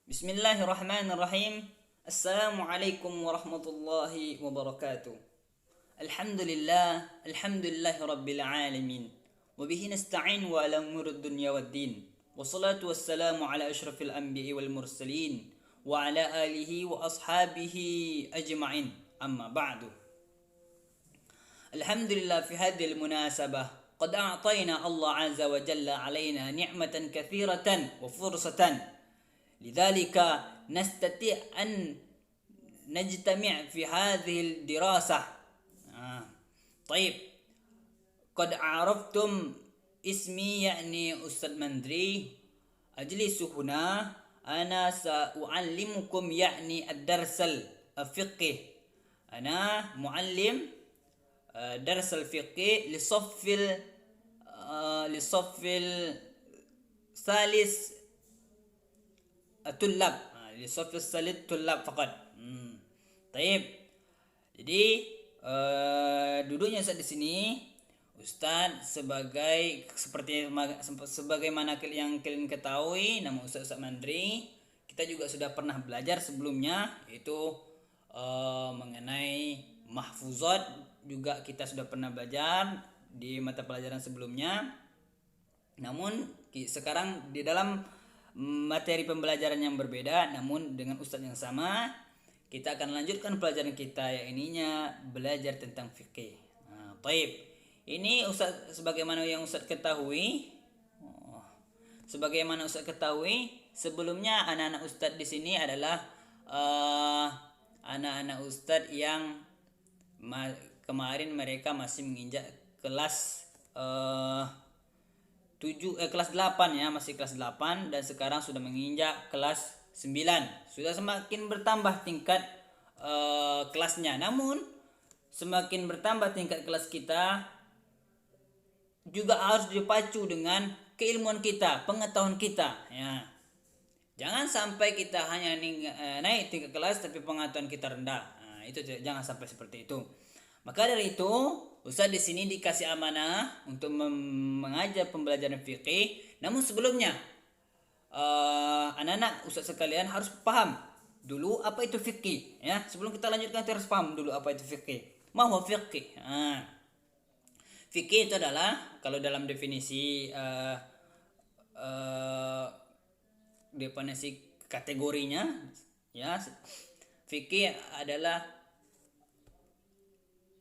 Bismillahirrahmanirrahim. Assalamualaikum warahmatullahi wabarakatuh. Alhamdulillahi rabbil alamin. Wabihi nasta'in wa ala umurud dunya waddin. Wassalatu wassalamu ala ashrafil anbiya'i wal mursalin wa ala alihi wa ashabihi ajma'in. Amma ba'du. Alhamdulillah fi hadhihi al-munasabah قد أعطينا الله عز وجل علينا نعمة كثيرة وفرصة لذلك نستطيع أن نجتمع في هذه الدراسة. طيب، قد عرفتم اسمي يعني أستاذ مندري. أجلس هنا، أنا سأعلمكم يعني الدرس الفقهي. أنا معلم درس الفقه لصف الثالث الطلاب، لصف الثالث طلاب فقط. Taib. Jadi duduknya Ustaz di sini, Ustaz sebagaimana yang kalian ketahui, nama Ustaz Mandri. Kita juga sudah pernah belajar sebelumnya, yaitu mengenai mahfuzat. Juga kita sudah pernah belajar di mata pelajaran sebelumnya. Namun sekarang di dalam materi pembelajaran yang berbeda, namun dengan ustadz yang sama, kita akan lanjutkan pelajaran kita, yang ininya belajar tentang fikih. Taib. Ini ustadz sebagaimana yang ustadz ketahui, sebelumnya anak-anak ustadz di sini adalah anak-anak ustadz yang kemarin mereka masih menginjak kelas kelas 8 ya, masih kelas 8, dan sekarang sudah menginjak kelas 9. Sudah semakin bertambah tingkat kelasnya. Namun semakin bertambah tingkat kelas kita juga harus dipacu dengan keilmuan kita, pengetahuan kita ya. Jangan sampai kita hanya naik tingkat kelas tapi pengetahuan kita rendah. Itu jangan sampai seperti itu. Maka dari itu, Ustaz di sini dikasih amanah untuk mengajar pembelajaran fikih. Namun sebelumnya, anak-anak Ustaz sekalian harus paham dulu apa itu fikih. Ya, sebelum kita lanjutkan, kita harus paham dulu apa itu fikih. Ma huwa fikih? Fikih itu adalah, kalau dalam definisi kategorinya, ya, fikih adalah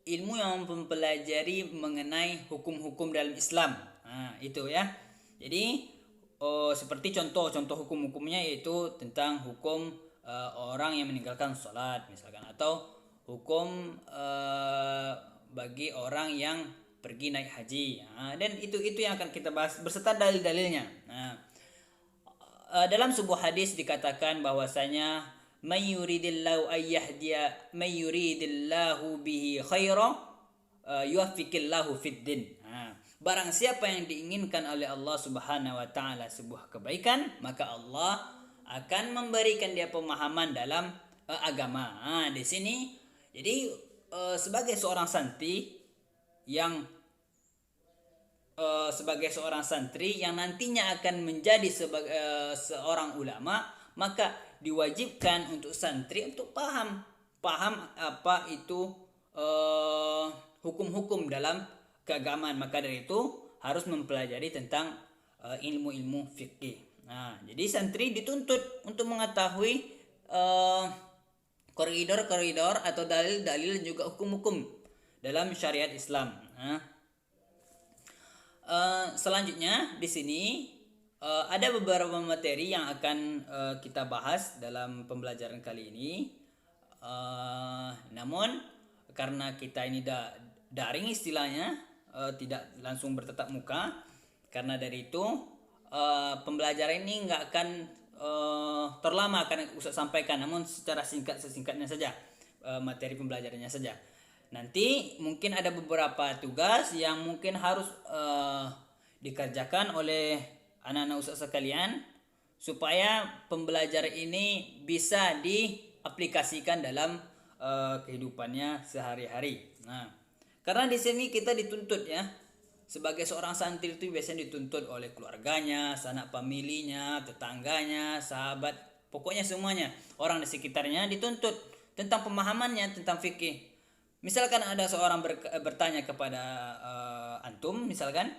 ilmu yang mempelajari mengenai hukum-hukum dalam Islam. Itu ya. Jadi seperti contoh hukum-hukumnya, yaitu tentang hukum orang yang meninggalkan sholat misalkan, atau hukum bagi orang yang pergi naik haji. Dan itu yang akan kita bahas berserta dalil-dalilnya. Dalam sebuah hadis dikatakan bahwasanya man yuridillahu bihi khaira yuwaffiqillahu fid din. Barang siapa yang diinginkan oleh Allah Subhanahu wa taala sebuah kebaikan, maka Allah akan memberikan dia pemahaman dalam agama. Di sini jadi sebagai seorang santri yang nantinya akan menjadi seorang ulama, maka diwajibkan untuk santri untuk paham apa itu hukum-hukum dalam keagamaan. Maka dari itu harus mempelajari tentang ilmu-ilmu fikih. Jadi santri dituntut untuk mengetahui koridor-koridor atau dalil-dalil juga hukum-hukum dalam syariat Islam. Selanjutnya di sini ada beberapa materi yang akan kita bahas dalam pembelajaran kali ini. Namun karena kita ini daring istilahnya, tidak langsung bertatap muka, karena dari itu pembelajaran ini nggak akan terlama akan Ustaz sampaikan, namun secara sesingkatnya saja materi pembelajarannya saja. Nanti mungkin ada beberapa tugas yang mungkin harus dikerjakan oleh anak-anak Ustaz sekalian, supaya pembelajaran ini bisa diaplikasikan dalam kehidupannya sehari-hari. Karena di sini kita dituntut ya, sebagai seorang santri itu biasanya dituntut oleh keluarganya, sanak familinya, tetangganya, sahabat Pokoknya semuanya orang di sekitarnya dituntut tentang pemahamannya tentang fikih. Misalkan ada seorang bertanya kepada antum, misalkan,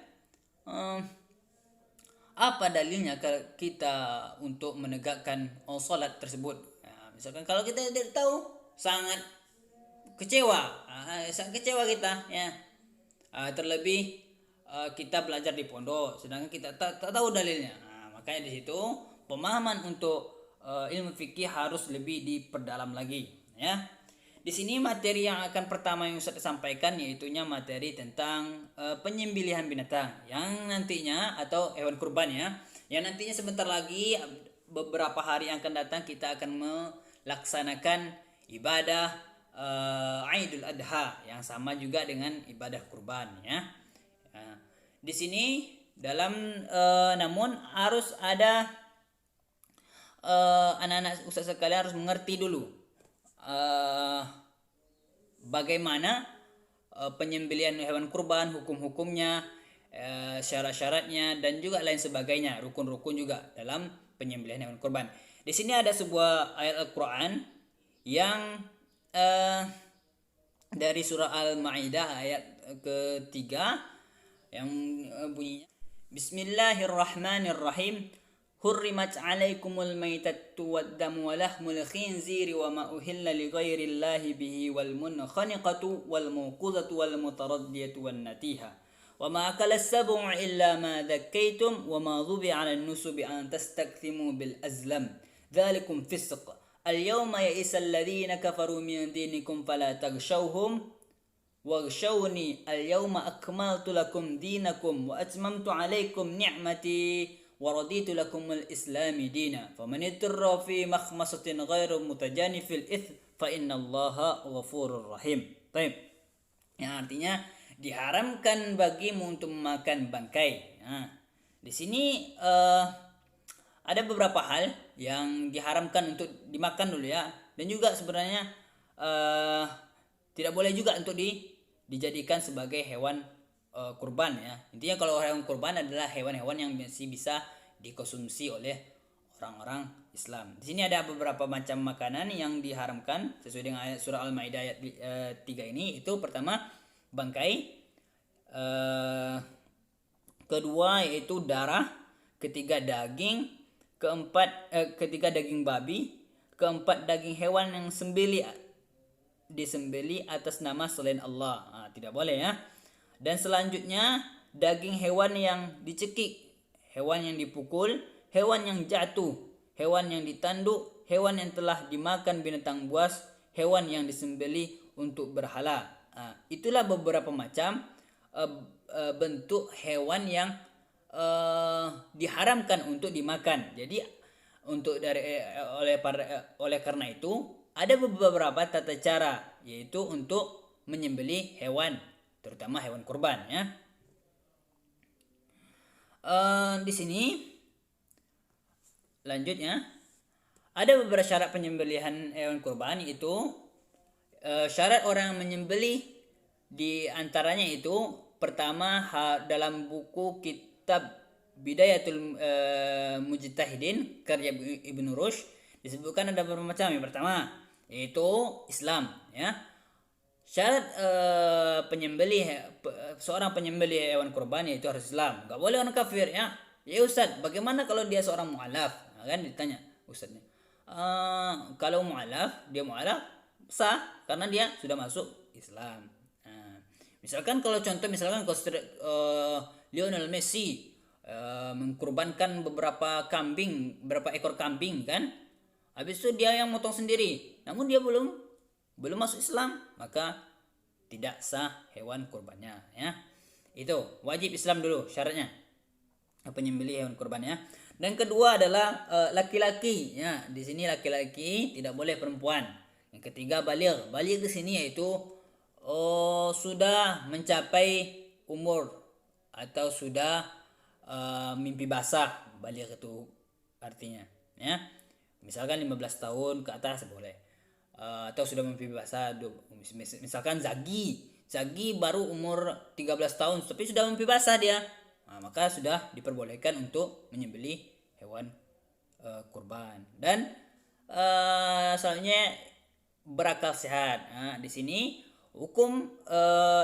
apa dalilnya kita untuk menegakkan salat tersebut? Nah, misalkan kalau kita tidak tahu, sangat kecewa, sangat kecewa kita, ya. Terlebih kita belajar di pondok, sedangkan kita tak tahu dalilnya. Nah, makanya di situ pemahaman untuk ilmu fikih harus lebih diperdalam lagi, ya. Di sini materi yang akan pertama yang Ustaz sampaikan yaitunya materi tentang penyembelihan binatang yang nantinya atau hewan kurban, ya. Yang nantinya sebentar lagi beberapa hari yang akan datang kita akan melaksanakan ibadah Idul Adha yang sama juga dengan ibadah kurban, ya. Nah, di sini dalam namun harus ada anak-anak Ustaz sekalian harus mengerti dulu bagaimana penyembelihan hewan kurban, hukum-hukumnya, syarat-syaratnya dan juga lain sebagainya, rukun-rukun juga dalam penyembelihan hewan kurban. Di sini ada sebuah ayat Al-Qur'an yang dari surah Al-Maidah ayat ketiga yang bunyinya Bismillahirrahmanirrahim. حرمت عليكم الميتة والدم ولحم الخنزير وما أهل لغير الله به والمنخنقة والموقوذة والمتردية والنتيهة وما أكل السبع إلا ما ذكيتم وما ذبح على النسب أن تستقسموا بالأزلم ذلكم فسق اليوم يئس الذين كفروا من دينكم فلا تغشوهم واغشوني اليوم أكملت لكم دينكم وأتممت عليكم نعمتي ورضيت لكم الإسلام دينا فمن اضطر في مخمصة غير متجانف الإثم فإن الله غفور رحيم. Baik. Yang artinya diharamkan bagimu untuk memakan bangkai. Nah, di sini ada beberapa hal yang diharamkan untuk dimakan dulu, ya. Dan juga sebenarnya tidak boleh juga untuk dijadikan sebagai hewan kurban, ya. Intinya kalau hewan kurban adalah hewan-hewan yang masih bisa dikonsumsi oleh orang-orang Islam. Di sini ada beberapa macam makanan yang diharamkan sesuai dengan ayat surah Al-Maidah ayat 3 ini. Itu pertama bangkai, kedua yaitu darah, ketiga daging, ketiga daging babi, keempat daging hewan yang disembeli atas nama selain Allah. Tidak boleh, ya. Dan selanjutnya daging hewan yang dicekik, hewan yang dipukul, hewan yang jatuh, hewan yang ditanduk, hewan yang telah dimakan binatang buas, hewan yang disembeli untuk berhala. Itulah beberapa macam bentuk hewan yang diharamkan untuk dimakan. Jadi oleh karena itu ada beberapa tata cara yaitu untuk menyembelih hewan, terutama hewan kurban, ya. Di sini lanjutnya ada beberapa syarat penyembelihan hewan kurban, yaitu syarat orang yang menyembelih di antaranya itu pertama dalam buku kitab Bidayatul Mujtahidin karya Ibnu Rushd disebutkan ada beberapa macam. Yang pertama yaitu Islam, ya. Syarat seorang penyembelih hewan kurban yaitu harus Islam. Gak boleh orang kafir, ya. Ya Ustaz, bagaimana kalau dia seorang mu'alaf? Kan ditanya Ustaznya. Kalau dia mu'alaf sah karena dia sudah masuk Islam. Misalkan kalau Lionel Messi mengkurbankan beberapa ekor kambing, kan? Habis itu dia yang motong sendiri. Namun dia belum masuk Islam, maka tidak sah hewan kurbannya, ya. Itu wajib Islam dulu syaratnya penyembelih hewan kurbannya. Dan kedua adalah laki-laki, ya. Di sini laki-laki, tidak boleh perempuan. Yang ketiga baligh. Baligh di sini yaitu sudah mencapai umur atau sudah mimpi basah. Baligh itu artinya, ya. Misalkan 15 tahun ke atas boleh. Atau sudah mimpi basah, misalkan Zagi baru umur 13 tahun tapi sudah mimpi basah dia, maka sudah diperbolehkan untuk menyembelih hewan kurban. Dan soalnya berakal sehat. Nah, di sini hukum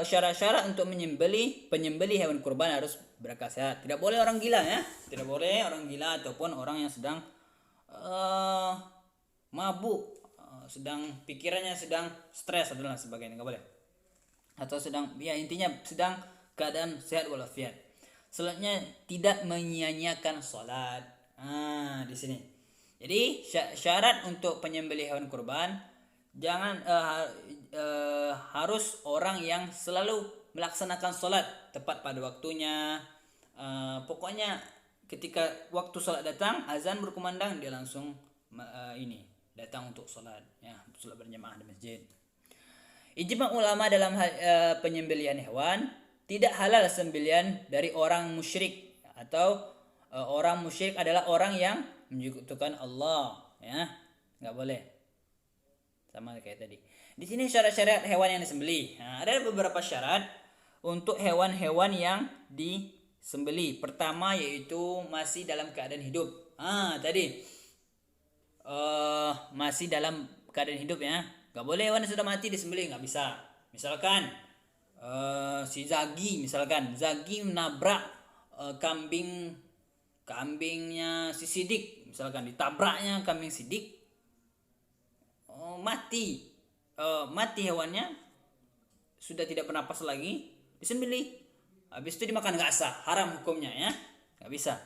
syarat-syarat untuk penyembelih hewan kurban harus berakal sehat. Tidak boleh orang gila ya. Tidak boleh orang gila ataupun orang yang sedang mabuk, sedang pikirannya sedang stres dan sebagainya, nggak boleh. Atau sedang ya intinya sedang keadaan sehat walafiat. Selanjutnya tidak menyia-nyiakan salat. Di sini. Jadi syarat untuk penyembelih hewan kurban jangan harus orang yang selalu melaksanakan salat tepat pada waktunya. Pokoknya ketika waktu salat datang, azan berkumandang, dia langsung datang untuk salat berjamaah di masjid. Ijma ulama dalam penyembelihan hewan, tidak halal sembelihan dari orang musyrik, atau orang musyrik adalah orang yang menyekutukan Allah, ya, nggak boleh. Sama kayak tadi. Di sini syarat-syarat hewan yang disembelih. Nah, ada beberapa syarat untuk hewan-hewan yang disembelih. Pertama yaitu masih dalam keadaan hidup. Tadi masih dalam keadaan hidup ya. Nggak boleh hewan yang sudah mati disembelih, nggak bisa. Misalkan si Zagi menabrak kambingnya si Sidik, misalkan ditabraknya kambing Sidik, mati hewannya, sudah tidak bernapas lagi, disembelih, habis itu dimakan, nggak sah, haram hukumnya ya, nggak bisa.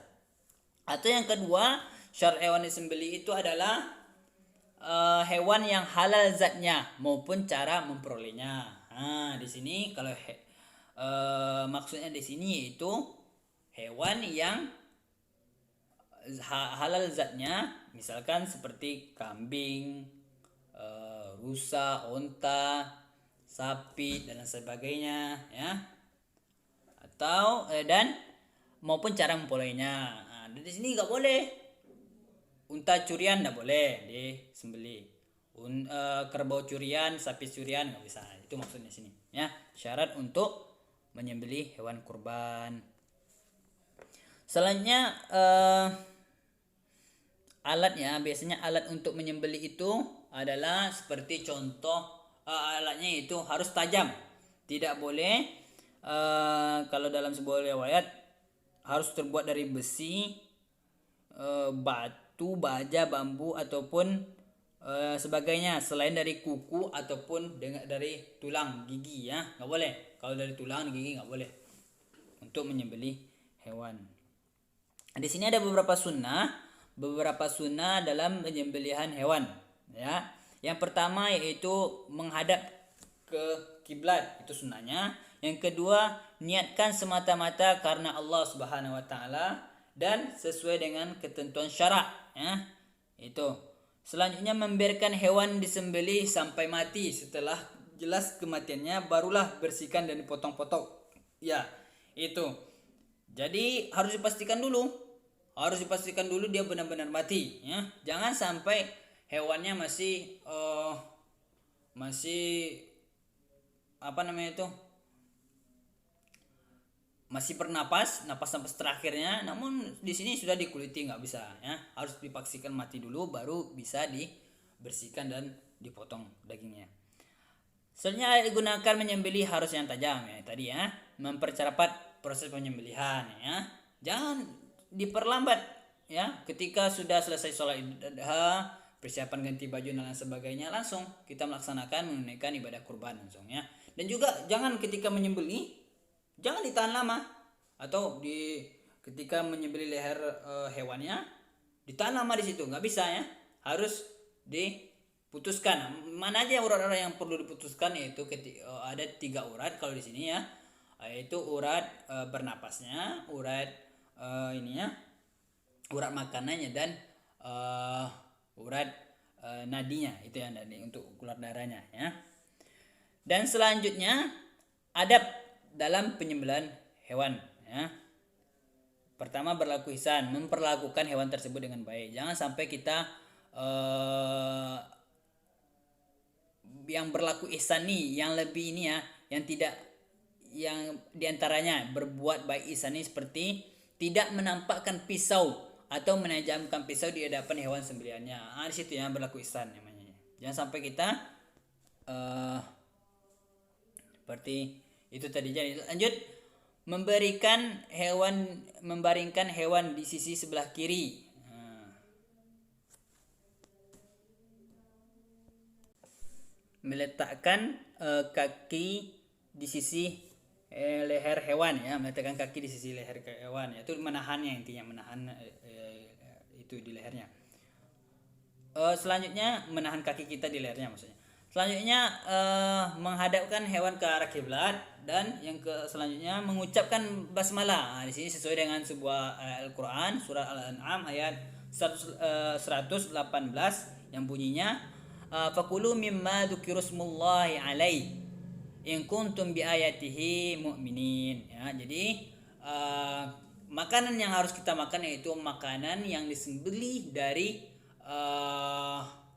Atau yang kedua, syarat hewan disembelih itu adalah hewan yang halal zatnya maupun cara memperolehnya. Di sini kalau maksudnya di sini yaitu hewan yang halal zatnya, misalkan seperti kambing, rusa, onta, sapi dan sebagainya ya. Atau dan maupun cara memperolehnya. Di sini nggak boleh unta curian, nggak boleh disembelih. Kerbau curian, sapi curian nggak bisa. Itu maksudnya sini ya. Syarat untuk menyembelih hewan kurban. Selanjutnya alatnya, biasanya alat untuk menyembelih itu adalah seperti contoh alatnya itu harus tajam. Tidak boleh kalau dalam sebuah riwayat harus terbuat dari besi, batu, baja, bambu ataupun sebagainya selain dari kuku ataupun dari tulang gigi ya, nggak boleh. Kalau dari tulang gigi nggak boleh untuk menyembelih hewan. Di sini ada beberapa sunnah dalam penyembelihan hewan ya. Yang pertama yaitu menghadap ke kiblat, itu sunnahnya. Yang kedua, niatkan semata-mata karena Allah Subhanahu wa taala dan sesuai dengan ketentuan syarak ya. Itu. Selanjutnya membiarkan hewan disembelih sampai mati, setelah jelas kematiannya barulah bersihkan dan dipotong-potong. Ya, itu. Jadi harus dipastikan dulu dia benar-benar mati ya. Jangan sampai hewannya masih masih bernapas, napas terakhirnya, namun di sini sudah dikuliti, nggak bisa ya. Harus dipastikan mati dulu baru bisa dibersihkan dan dipotong dagingnya. Selanjutnya digunakan menyembelih harus yang tajam ya tadi ya, mempercepat proses penyembelihan ya. Jangan diperlambat ya. Ketika sudah selesai sholat Idul Adha, persiapan ganti baju dan lain sebagainya, langsung kita melaksanakan menunaikan ibadah kurban langsung ya. Dan juga jangan ketika menyembelih jangan ditahan lama, atau ketika menyembelih leher hewannya ditahan lama di situ, nggak bisa ya. Harus diputuskan. Mana aja urat-urat yang perlu diputuskan, yaitu ada 3 urat kalau di sini ya, yaitu urat bernapasnya, urat urat makanannya, dan urat nadinya, itu yang nadi untuk keluar darahnya ya. Dan selanjutnya adab dalam penyembelihan hewan ya. Pertama, berlaku ihsan, memperlakukan hewan tersebut dengan baik. Jangan sampai kita yang berlaku ihsan nih, yang lebih ini ya, yang diantaranya berbuat baik ihsan ini seperti tidak menampakkan pisau atau menajamkan pisau di hadapan hewan sembelihannya. Di situ yang berlaku ihsan namanya. Jangan sampai kita seperti itu tadi. Jadi lanjut, membaringkan hewan di sisi sebelah kiri. Meletakkan kaki di sisi leher hewan ya, meletakkan kaki di sisi leher hewan ya, itu menahannya, intinya menahan itu di lehernya. Selanjutnya menahan kaki kita di lehernya maksudnya. Selanjutnya menghadapkan hewan ke arah kiblat, dan yang selanjutnya mengucapkan basmalah. Di sini sesuai dengan sebuah Al-Qur'an surah Al-An'am ayat 118 yang bunyinya fakulu mimma dzukirusmullahi alaihi in kuntum biayatihi mu'minin ya. Jadi makanan yang harus kita makan yaitu makanan yang disembelih dari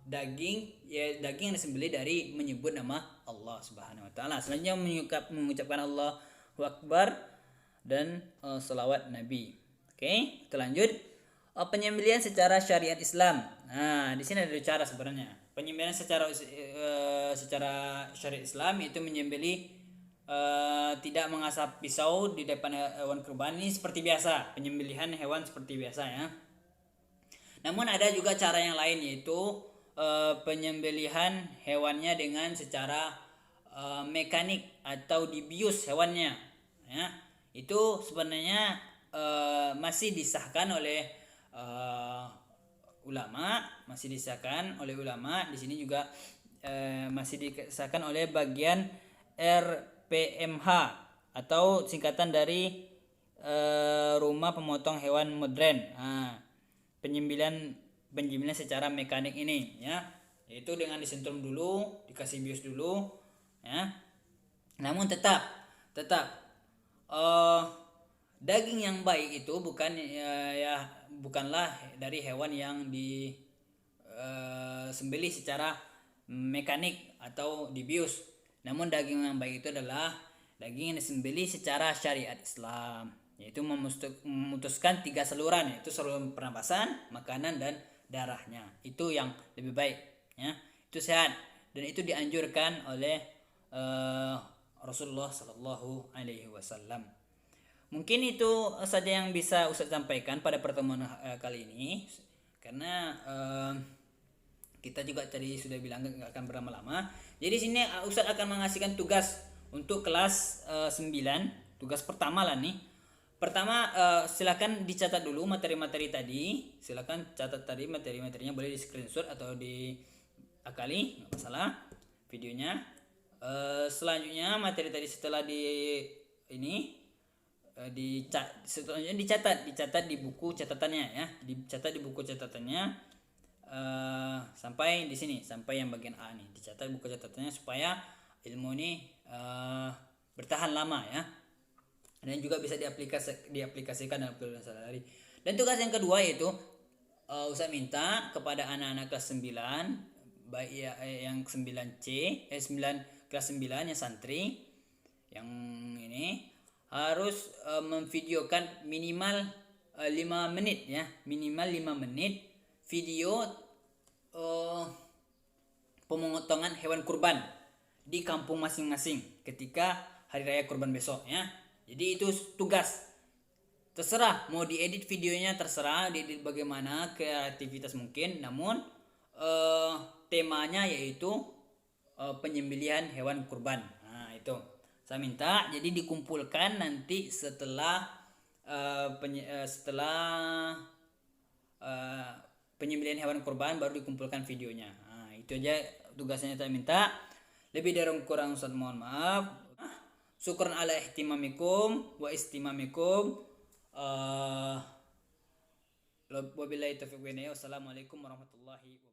daging yang disembelih dari menyebut nama Allah Subhanahu wa taala. Selanjutnya mengucapkan Allahu Akbar dan selawat Nabi. Oke, kita lanjut. Penyembelihan secara syariat Islam. Nah, di sini ada dua cara sebenarnya. Penyembelihan secara syariat Islam itu menyembelih tidak mengasap pisau di depan hewan kurban. Ini seperti biasa, penyembelihan hewan seperti biasa ya. Namun ada juga cara yang lain, yaitu penyembelihan hewannya dengan secara mekanik atau dibius hewannya ya. Itu sebenarnya masih disahkan oleh ulama, di sini juga masih disahkan oleh bagian RPMH atau singkatan dari Rumah Pemotong Hewan Modern. Penyembelihan secara mekanik ini ya, yaitu dengan disentrum dulu, dikasih bius dulu ya. Namun tetap daging yang baik itu bukanlah dari hewan yang disembelih secara mekanik atau dibius. Namun daging yang baik itu adalah daging yang disembelih secara syariat Islam, yaitu memutuskan 3 saluran, yaitu saluran pernapasan, makanan, dan darahnya. Itu yang lebih baik ya, itu sehat, dan itu dianjurkan oleh Rasulullah Sallallahu Alaihi Wasallam. Mungkin itu saja yang bisa Ustaz sampaikan pada pertemuan kali ini, karena kita juga tadi sudah bilang nggak akan berlama-lama. Jadi sini Ustaz akan mengasihkan tugas untuk kelas 9, tugas pertama lah nih. Pertama, silakan dicatat dulu materi-materi tadi. Silakan catat tadi materi-materinya, boleh di screenshot atau diakali, nggak masalah videonya. Selanjutnya materi tadi setelah selanjutnya dicatat di buku catatannya ya, dicatat di buku catatannya sampai di sini, sampai yang bagian A nih, dicatat buku catatannya supaya ilmu ini bertahan lama ya, dan juga bisa diaplikasikan dalam kehidupan sehari-hari. Dan tugas yang kedua yaitu Ustaz minta kepada anak-anak kelas 9, baik ya, yang 9C, 9 kelas 9 yang santri yang ini harus memvideokan minimal 5 menit ya, minimal 5 menit video pemotongan hewan kurban di kampung masing-masing ketika hari raya kurban besok ya. Jadi itu tugas, terserah mau diedit videonya, terserah diedit bagaimana kreativitas mungkin, namun temanya yaitu penyembelihan hewan kurban. Nah itu saya minta jadi dikumpulkan nanti setelah penyembelihan hewan kurban baru dikumpulkan videonya. Nah itu aja tugasnya saya minta. Lebih dari kurang Ustaz mohon maaf. Syukran ala ihtimamikum wa istimamikum. Wabillahi taufiq wa hidayah. Wassalamualaikum warahmatullahi wabarakatuh.